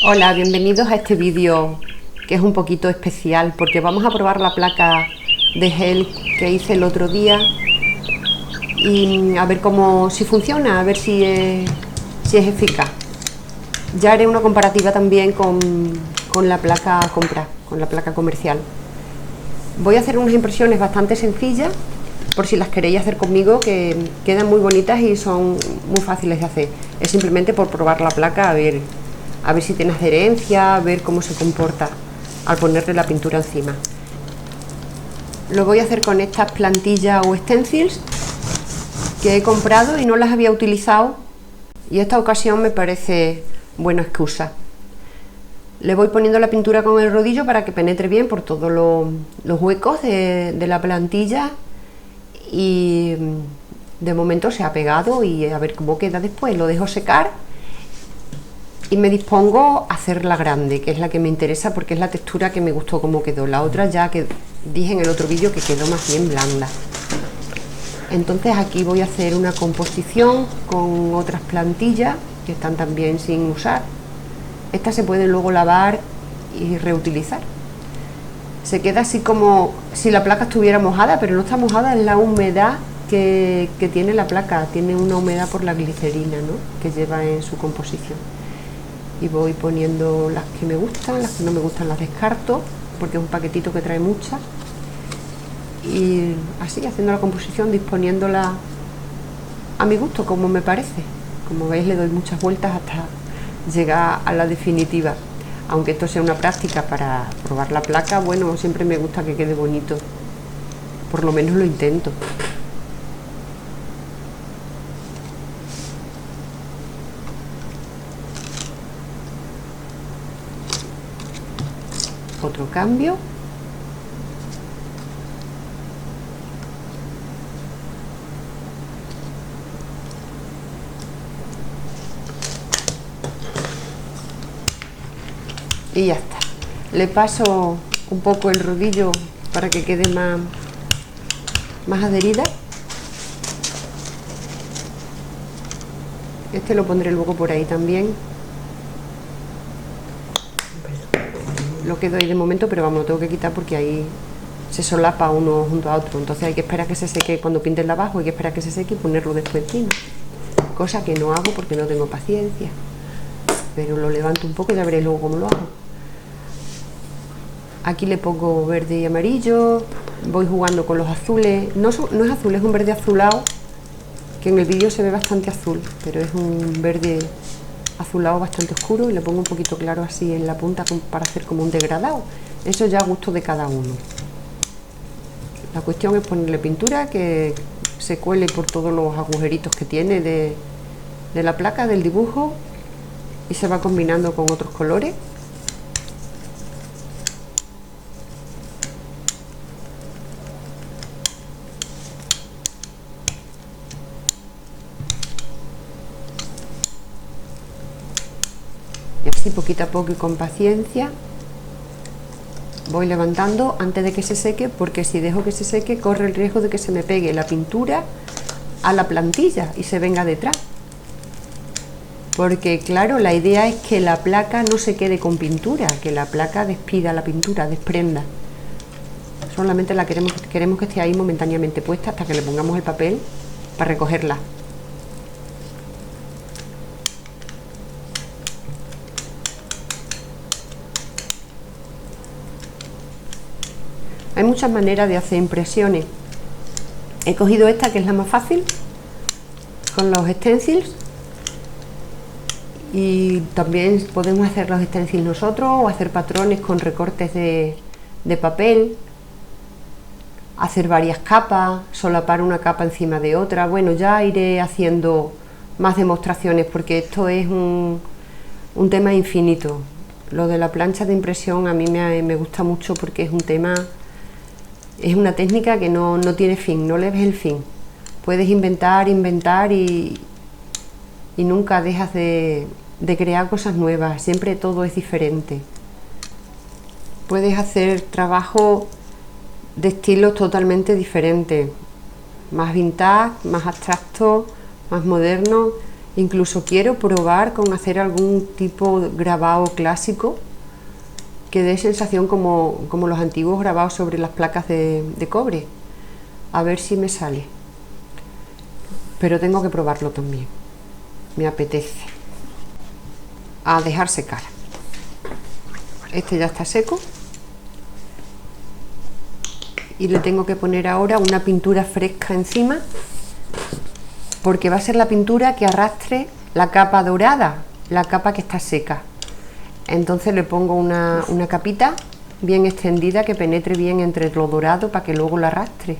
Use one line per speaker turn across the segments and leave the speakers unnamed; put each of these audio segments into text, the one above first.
Hola, bienvenidos a este vídeo que es un poquito especial porque vamos a probar la placa de gel que hice el otro día y a ver si funciona, a ver si es eficaz. Ya haré una comparativa también con la placa con la placa comercial. Voy a hacer unas impresiones bastante sencillas por si las queréis hacer conmigo, que quedan muy bonitas y son muy fáciles de hacer. Es simplemente por probar la placa, a ver si tiene adherencia, a ver cómo se comporta al ponerle la pintura encima. Lo voy a hacer con estas plantillas o stencils que he comprado y no las había utilizado, y esta ocasión me parece buena excusa. Le voy poniendo la pintura con el rodillo para que penetre bien por todos los huecos de la plantilla, y de momento se ha pegado y a ver cómo queda después. Lo dejo secar y me dispongo a hacerla grande, que es la que me interesa porque es la textura que me gustó cómo quedó. La otra ya que dije en el otro vídeo que quedó más bien blanda. Entonces aquí voy a hacer una composición con otras plantillas que están también sin usar. Estas se pueden luego lavar y reutilizar. Se queda así como si la placa estuviera mojada, pero no está mojada, es la humedad que tiene la placa. Tiene una humedad por la glicerina, ¿no?, que lleva en su composición. Y voy poniendo las que me gustan, las que no me gustan las descarto porque es un paquetito que trae muchas, y así haciendo la composición, disponiéndola a mi gusto, como me parece. Como veis, le doy muchas vueltas hasta llegar a la definitiva. Aunque esto sea una práctica para probar la placa, bueno, siempre me gusta que quede bonito, por lo menos lo intento. Otro cambio. Y ya está. Le paso un poco el rodillo para que quede más adherida. Este lo pondré luego por ahí también. Lo que doy de momento, pero vamos, lo tengo que quitar porque ahí se solapa uno junto a otro. Entonces hay que esperar que se seque. Cuando pintes la abajo hay que esperar que se seque y ponerlo después encima. Cosa que no hago porque no tengo paciencia. Pero lo levanto un poco y ya veréis luego cómo lo hago. Aquí le pongo verde y amarillo. Voy jugando con los azules. No es azul, es un verde azulado, que en el vídeo se ve bastante azul, pero es un verde azulado bastante oscuro, y le pongo un poquito claro así en la punta para hacer como un degradado. Eso ya a gusto de cada uno. La cuestión es ponerle pintura que se cuele por todos los agujeritos que tiene de la placa, del dibujo, y se va combinando con otros colores. Y así poquito a poco y con paciencia voy levantando antes de que se seque, porque si dejo que se seque corre el riesgo de que se me pegue la pintura a la plantilla y se venga detrás. Porque claro, la idea es que la placa no se quede con pintura, que la placa despida la pintura, desprenda. Solamente la queremos que esté ahí momentáneamente puesta hasta que le pongamos el papel para recogerla. Hay muchas maneras de hacer impresiones. He cogido esta, que es la más fácil, con los stencils, y también podemos hacer los stencils nosotros o hacer patrones con recortes de papel, hacer varias capas, solapar una capa encima de otra. Bueno, ya iré haciendo más demostraciones porque esto es un tema infinito. Lo de la plancha de impresión a mí me gusta mucho porque es un tema... Es una técnica que no tiene fin, no le ves el fin. Puedes inventar y nunca dejas de crear cosas nuevas, siempre todo es diferente. Puedes hacer trabajo de estilos totalmente diferentes, más vintage, más abstracto, más moderno, Incluso quiero probar con hacer algún tipo de grabado clásico que dé sensación como los antiguos grabados sobre las placas de cobre. A ver si me sale. Pero tengo que probarlo también. Me apetece. A dejar secar. Este ya está seco. Y le tengo que poner ahora una pintura fresca encima, porque va a ser la pintura que arrastre la capa dorada, la capa que está seca. Entonces le pongo una capita bien extendida que penetre bien entre lo dorado para que luego la arrastre.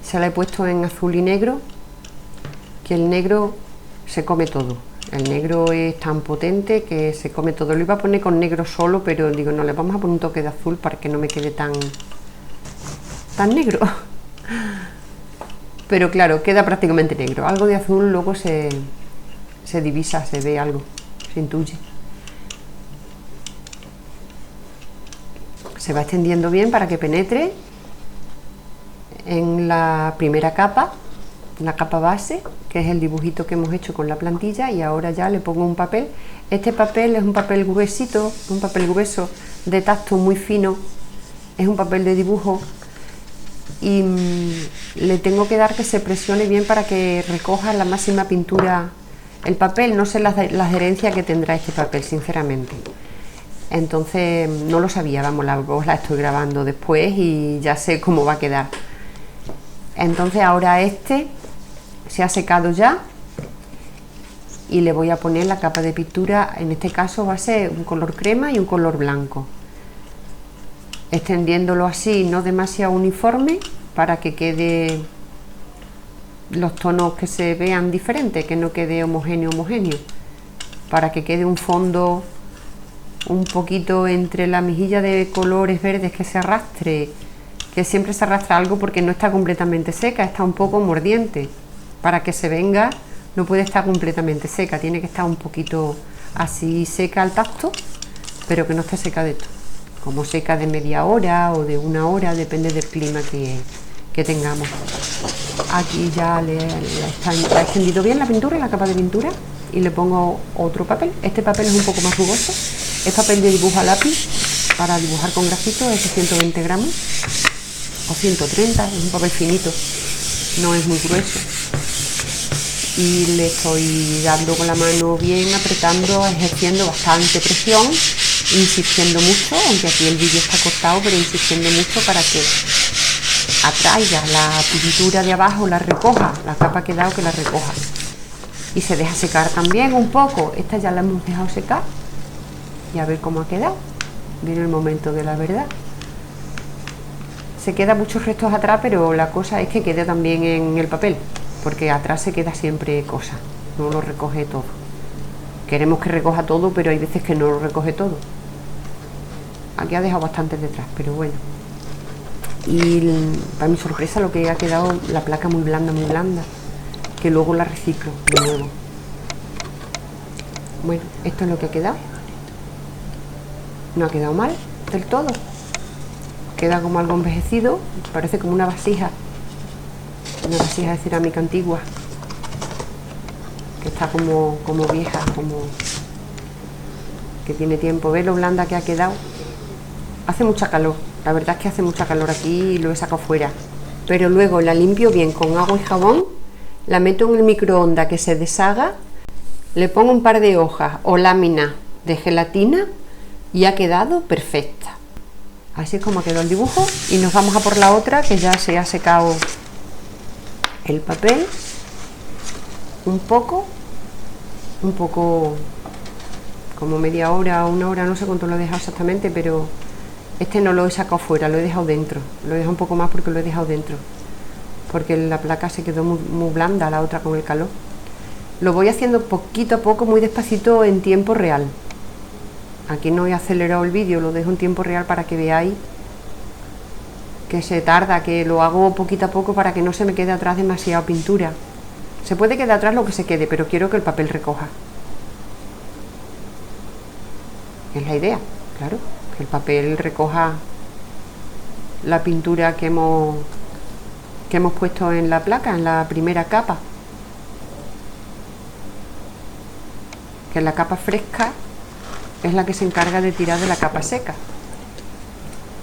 Se la he puesto en azul y negro, que el negro se come todo. El negro es tan potente que se come todo. Lo iba a poner con negro solo, pero digo, no, le vamos a poner un toque de azul para que no me quede tan negro. Pero claro, queda prácticamente negro. Algo de azul luego se divisa, se ve algo, se intuye. Se va extendiendo bien para que penetre en la primera capa, la capa base, que es el dibujito que hemos hecho con la plantilla, y ahora ya le pongo un papel. Este papel es un papel gruesito, un papel grueso de tacto muy fino, es un papel de dibujo, y le tengo que dar que se presione bien para que recoja la máxima pintura el papel. No sé la adherencia que tendrá este papel, sinceramente. Entonces no lo sabía, vamos, la estoy grabando después y ya sé cómo va a quedar. Entonces ahora este se ha secado ya y le voy a poner la capa de pintura. En este caso va a ser un color crema y un color blanco, extendiéndolo así, no demasiado uniforme, para que quede los tonos que se vean diferentes, que no quede homogéneo, para que quede un fondo un poquito entre la mejilla de colores verdes, que se arrastre, que siempre se arrastra algo porque no está completamente seca, está un poco mordiente. Para que se venga no puede estar completamente seca, tiene que estar un poquito así seca al tacto, pero que no esté seca de todo, como seca de media hora o de una hora, depende del clima que tengamos. Aquí ya le he extendido bien la pintura, la capa de pintura, y le pongo otro papel. Este papel es un poco más rugoso, es papel de dibujo a lápiz para dibujar con grafito, es de 120 gramos o 130, es un papel finito, no es muy grueso. Y le estoy dando con la mano bien, apretando, ejerciendo bastante presión, insistiendo mucho, aunque aquí el vídeo está cortado, pero insistiendo mucho para que atraiga la pintura de abajo, la recoja, la capa que he dado, que la recoja. Y se deja secar también un poco. Esta ya la hemos dejado secar y a ver cómo ha quedado. Viene el momento de la verdad. Se quedan muchos restos atrás, pero la cosa es que quede también en el papel, porque atrás se queda siempre cosa, no lo recoge todo. Queremos que recoja todo, pero hay veces que no lo recoge todo. Aquí ha dejado bastante detrás, pero bueno. Y para mi sorpresa lo que ha quedado, la placa muy blanda, que luego la reciclo de nuevo. Bueno, esto es lo que ha quedado. No ha quedado mal del todo. Queda como algo envejecido, parece como una vasija de cerámica antigua, que está como vieja, como que tiene tiempo. ¿Ves lo blanda que ha quedado? Hace mucha calor, la verdad es que hace mucha calor aquí y lo he sacado fuera, pero luego la limpio bien con agua y jabón, la meto en el microondas que se deshaga, le pongo un par de hojas o láminas de gelatina y ha quedado perfecta. Así es como quedó el dibujo, y nos vamos a por la otra, que ya se ha secado el papel un poco como media hora o una hora, no sé cuánto lo he dejado exactamente, pero este no lo he sacado fuera, lo he dejado dentro, lo he dejado un poco más porque lo he dejado dentro, porque la placa se quedó muy blanda, la otra con el calor. Lo voy haciendo poquito a poco, muy despacito, en tiempo real. Aquí no he acelerado el vídeo, lo dejo en tiempo real para que veáis que se tarda, que lo hago poquito a poco para que no se me quede atrás demasiada pintura. Se puede quedar atrás lo que se quede, pero quiero que el papel recoja. Es la idea, claro, que el papel recoja la pintura que hemos puesto en la placa, en la primera capa. que la capa fresca es la que se encarga de tirar de la capa seca.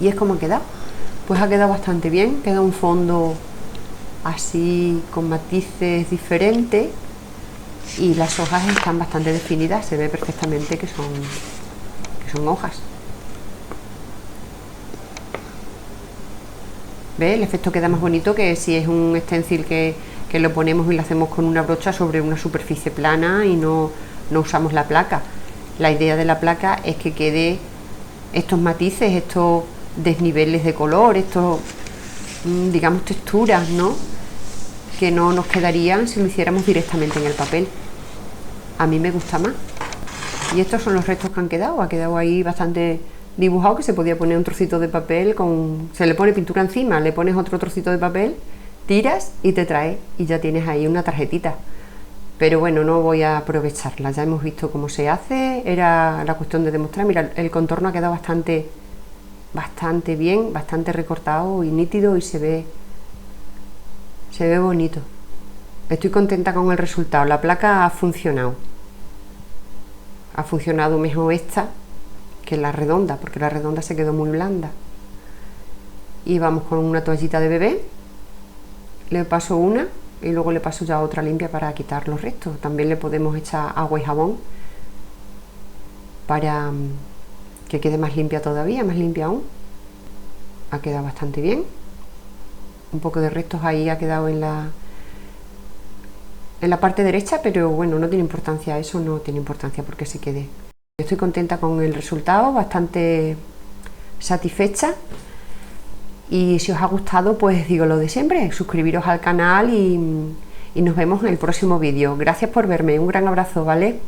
Y es como ha quedado. Pues ha quedado bastante bien, queda un fondo así con matices diferentes y las hojas están bastante definidas, se ve perfectamente que son hojas. ¿Ves? El efecto queda más bonito que si es un stencil que lo ponemos y lo hacemos con una brocha sobre una superficie plana y no usamos la placa. La idea de la placa es que quede estos matices, estos desniveles de color, estos, digamos, texturas, ¿no?, que no nos quedarían si lo hiciéramos directamente en el papel. A mí me gusta más. Y estos son los restos que han quedado. Ha quedado ahí bastante dibujado, que se podía poner un trocito de papel, se le pone pintura encima, le pones otro trocito de papel, tiras y te trae y ya tienes ahí una tarjetita. Pero bueno, no voy a aprovecharla, ya hemos visto cómo se hace, era la cuestión de demostrar. Mira, el contorno ha quedado bastante bien, bastante recortado y nítido, y se ve bonito. Estoy contenta con el resultado. La placa ha funcionado mejor esta que la redonda, porque la redonda se quedó muy blanda. Y vamos con una toallita de bebé, le paso una y luego le paso ya otra limpia para quitar los restos. También le podemos echar agua y jabón para que quede más limpia todavía, más limpia aún. Ha quedado bastante bien. Un poco de restos ahí ha quedado en la parte derecha, pero bueno, no tiene importancia, eso no tiene importancia porque se quede. Estoy contenta con el resultado, bastante satisfecha. Y si os ha gustado, pues digo lo de siempre, suscribiros al canal y nos vemos en el próximo vídeo. Gracias por verme, un gran abrazo, ¿vale?